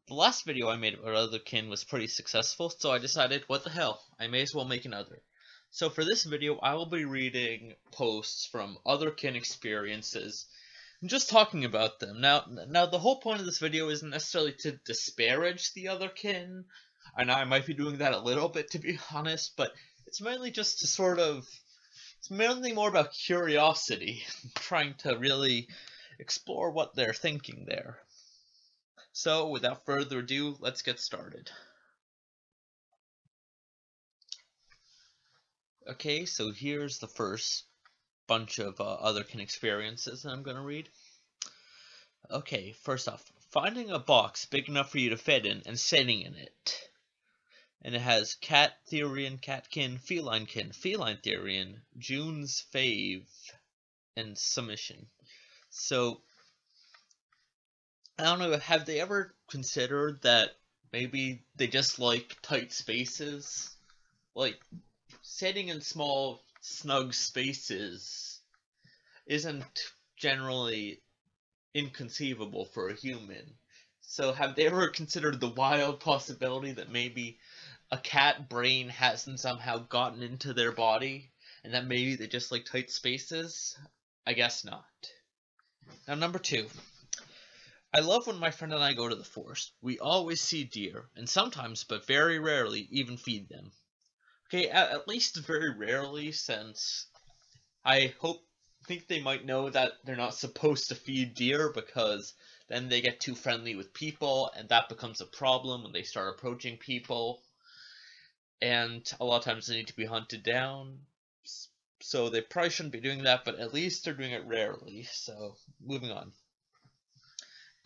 The last video I made about Otherkin was pretty successful, so I decided, what the hell, I may as well make another. So for this video, I will be reading posts from Otherkin experiences and just talking about them. Now the whole point of this video isn't necessarily to disparage the Otherkin. I know I might be doing that a little bit, to be honest, but it's mainly just to it's mainly more about curiosity, trying to really explore what they're thinking there. So, without further ado, let's get started. Okay, so here's the first bunch of Otherkin experiences that I'm going to read. Okay, first off, finding a box big enough for you to fit in and sitting in it. And it has Cat Therian, Catkin, Felinekin, Feline Therian, June's Fave, and Submission. So, I don't know, have they ever considered that maybe they just like tight spaces? Like, sitting in small, snug spaces isn't generally inconceivable for a human. So have they ever considered the wild possibility that maybe a cat brain hasn't somehow gotten into their body, and that maybe they just like tight spaces? I guess not. Now, number 2. I love when my friend and I go to the forest. We always see deer, and sometimes, but very rarely, even feed them. Okay, at least very rarely, since I think they might know that they're not supposed to feed deer, because then they get too friendly with people, and that becomes a problem when they start approaching people. And a lot of times they need to be hunted down, so they probably shouldn't be doing that, but at least they're doing it rarely. So, moving on.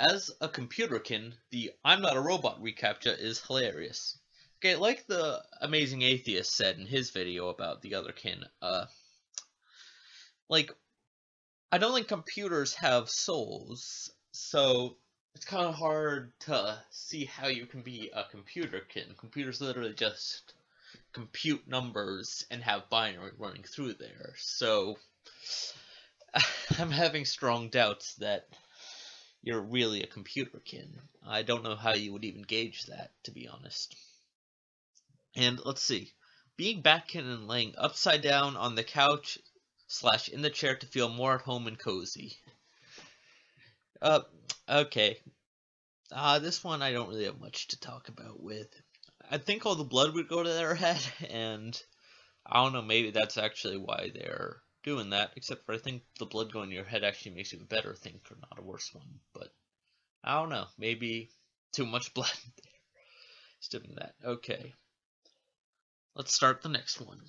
As a computerkin, the I'm not a robot reCAPTCHA is hilarious. Okay, like the Amazing Atheist said in his video about the Otherkin, like, I don't think computers have souls, so it's kind of hard to see how you can be a computerkin. Computers literally just compute numbers and have binary running through there, so I'm having strong doubts that you're really a computerkin. I don't know how you would even gauge that, to be honest. And let's see. Being backkin and laying upside down on the couch / in the chair to feel more at home and cozy. Okay. This one I don't really have much to talk about with. I think all the blood would go to their head, and I don't know, maybe that's actually why they're doing that, except for I think the blood going to your head actually makes you a better thinker, not a worse one, but I don't know, maybe too much blood there. Still doing that. Okay. Let's start the next one.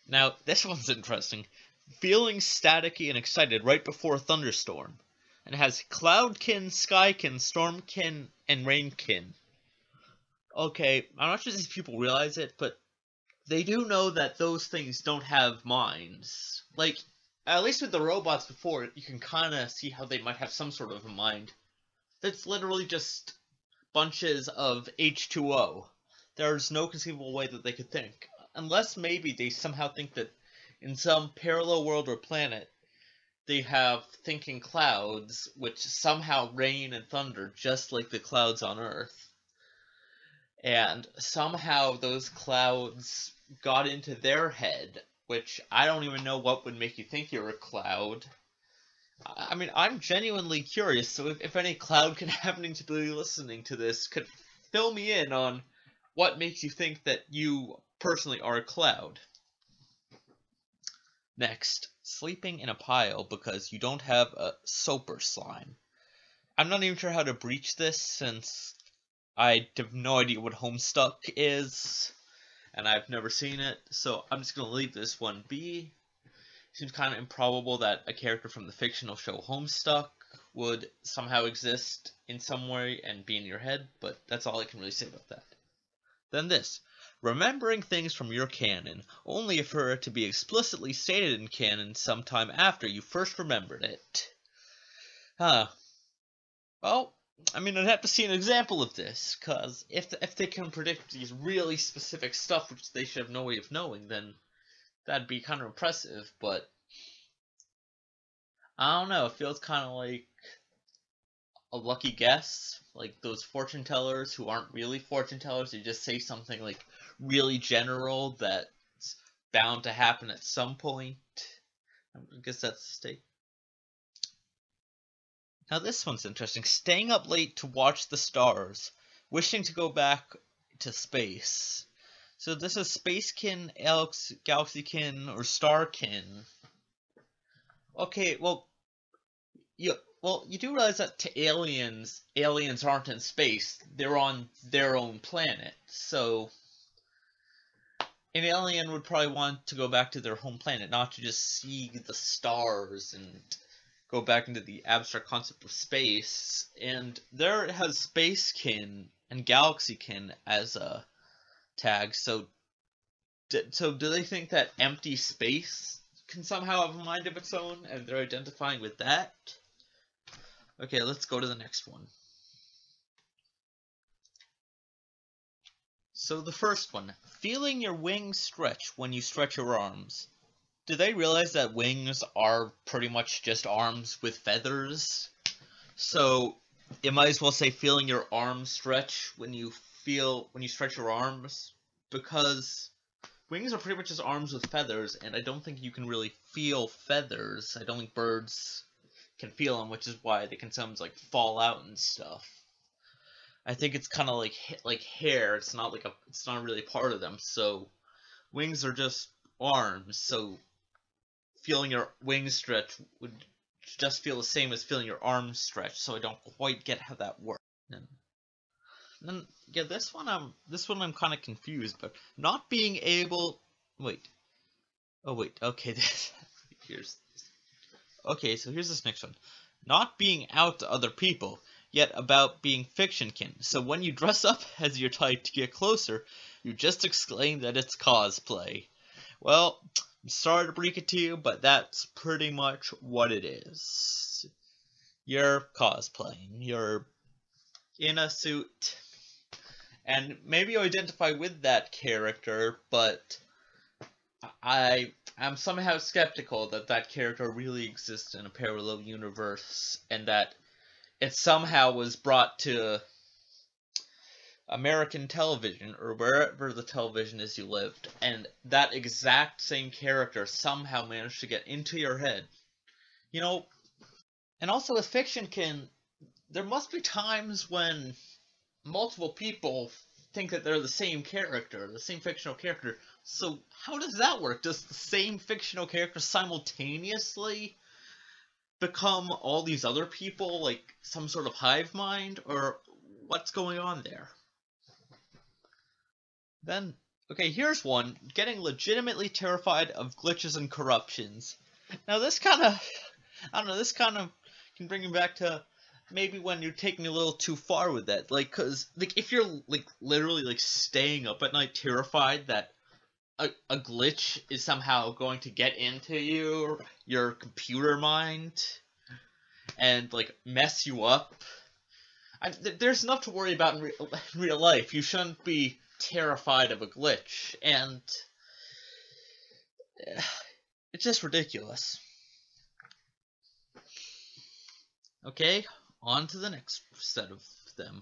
Now, this one's interesting. Feeling staticky and excited right before a thunderstorm. And it has Cloudkin, Skykin, Stormkin, and Rainkin. Okay, I'm not sure if people realize it, but they do know that those things don't have minds. Like, at least with the robots before, you can kind of see how they might have some sort of a mind. That's literally just bunches of H2O. There's no conceivable way that they could think. Unless maybe they somehow think that in some parallel world or planet, they have thinking clouds, which somehow rain and thunder just like the clouds on Earth. And somehow those clouds got into their head, which I don't even know what would make you think you're a cloud. I mean, I'm genuinely curious, so if any cloud can happening to be listening to this could fill me in on what makes you think that you personally are a cloud. Next, sleeping in a pile because you don't have a soaper slime. I'm not even sure how to breach this, since I have no idea what Homestuck is, and I've never seen it, so I'm just going to leave this one be. Seems kind of improbable that a character from the fictional show Homestuck would somehow exist in some way and be in your head, but that's all I can really say about that. Then this. Remembering things from your canon, only for it to be explicitly stated in canon sometime after you first remembered it. Well, I mean, I'd have to see an example of this, because if they can predict these really specific stuff which they should have no way of knowing, then that'd be kind of impressive, but I don't know, it feels kind of like a lucky guess, like those fortune tellers who aren't really fortune tellers. They just say something like really general that's bound to happen at some point. I guess that's the state. Now this one's interesting. Staying up late to watch the stars, wishing to go back to space. So this is Spacekin, Galaxykin, or Starkin. Okay, well, you do realize that to aliens aren't in space. They're on their own planet. So an alien would probably want to go back to their home planet, not to just see the stars and go back into the abstract concept of space. And there it has Spacekin and Galaxykin as a tag. So do they think that empty space can somehow have a mind of its own, and they're identifying with that? Okay, let's go to the next one. So the first one, feeling your wings stretch when you stretch your arms. Do they realize that wings are pretty much just arms with feathers? So you might as well say feeling your arms stretch when you stretch your arms, because wings are pretty much just arms with feathers, and I don't think you can really feel feathers. I don't think birds can feel them, which is why they can sometimes like fall out and stuff. I think it's kind of like hair. It's not really part of them. So wings are just arms. So feeling your wings stretch would just feel the same as feeling your arms stretch. So I don't quite get how that works. And then yeah, this one I'm kind of confused. But not being able. Wait. Oh wait. Okay. So here's this next one. Not being out to other people, yet about being fictionkin. So when you dress up as your type to get closer, you just exclaim that it's cosplay. Well, I'm sorry to break it to you, but that's pretty much what it is. You're cosplaying. You're in a suit. And maybe you identify with that character, but I'm somehow skeptical that that character really exists in a parallel universe, and that it somehow was brought to American television, or wherever the television is you lived, and that exact same character somehow managed to get into your head. You know, and also with fictionkin, there must be times when multiple people think that they're the same character, the same fictional character. So how does that work? Does the same fictional character simultaneously become all these other people, like some sort of hive mind, or what's going on there? Then, okay, here's one. Getting legitimately terrified of glitches and corruptions. Now this kind of, I don't know, this kind of can bring you back to maybe when you're taking a little too far with that. Like, cause, like, if you're, like, literally, like, staying up at night terrified that a glitch is somehow going to get into your computer mind and, like, mess you up, there's enough to worry about in real life. You shouldn't be terrified of a glitch, and it's just ridiculous. Okay, on to the next set of them.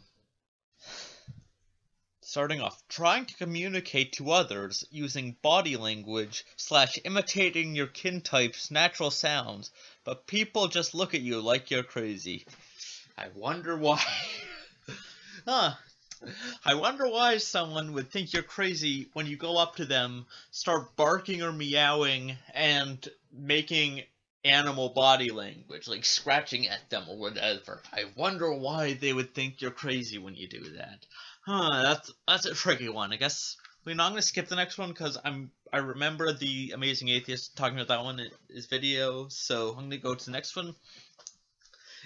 Starting off, trying to communicate to others using body language / imitating your kin type's natural sounds, but people just look at you like you're crazy. I wonder why. I wonder why someone would think you're crazy when you go up to them, start barking or meowing, and making animal body language, like scratching at them or whatever. I wonder why they would think you're crazy when you do that. That's a tricky one. I guess I'm gonna skip the next one because I remember the Amazing Atheist talking about that one in his video, so I'm gonna go to the next one.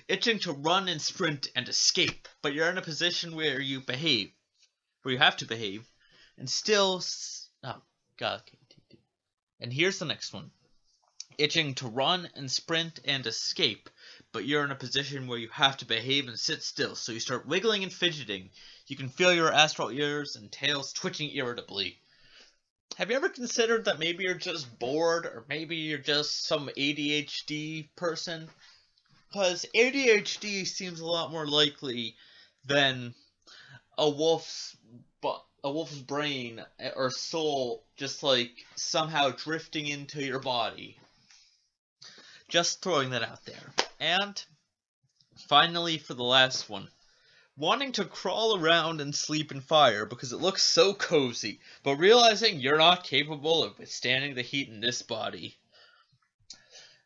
Itching to run and sprint and escape, but you're in a position where you have to behave, and still. Oh God. Okay. And here's the next one. Itching to run and sprint and escape, but you're in a position where you have to behave and sit still, so you start wiggling and fidgeting. You can feel your astral ears and tails twitching irritably. Have you ever considered that maybe you're just bored, or maybe you're just some ADHD person? Because ADHD seems a lot more likely than a wolf's brain or soul just like somehow drifting into your body. Just throwing that out there. And finally, for the last one, wanting to crawl around and sleep in fire because it looks so cozy, but realizing you're not capable of withstanding the heat in this body.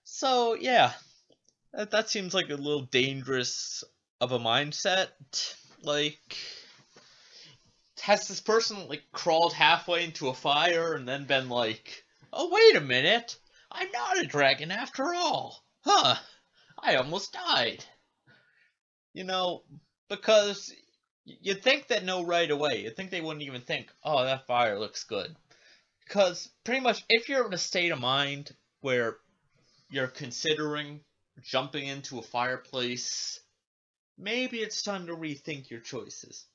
So yeah, that seems like a little dangerous of a mindset. Like, has this person like crawled halfway into a fire and then been like, oh wait a minute, I'm not a dragon after all. Huh, I almost died. You know, because you'd think that no right away. You'd think they wouldn't even think, oh, that fire looks good. Because pretty much if you're in a state of mind where you're considering jumping into a fireplace, maybe it's time to rethink your choices.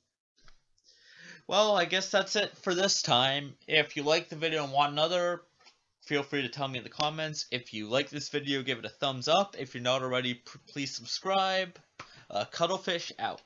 Well, I guess that's it for this time. If you like the video and want another, feel free to tell me in the comments. If you like this video, give it a thumbs up. If you're not already, please subscribe. Cuttlefish out.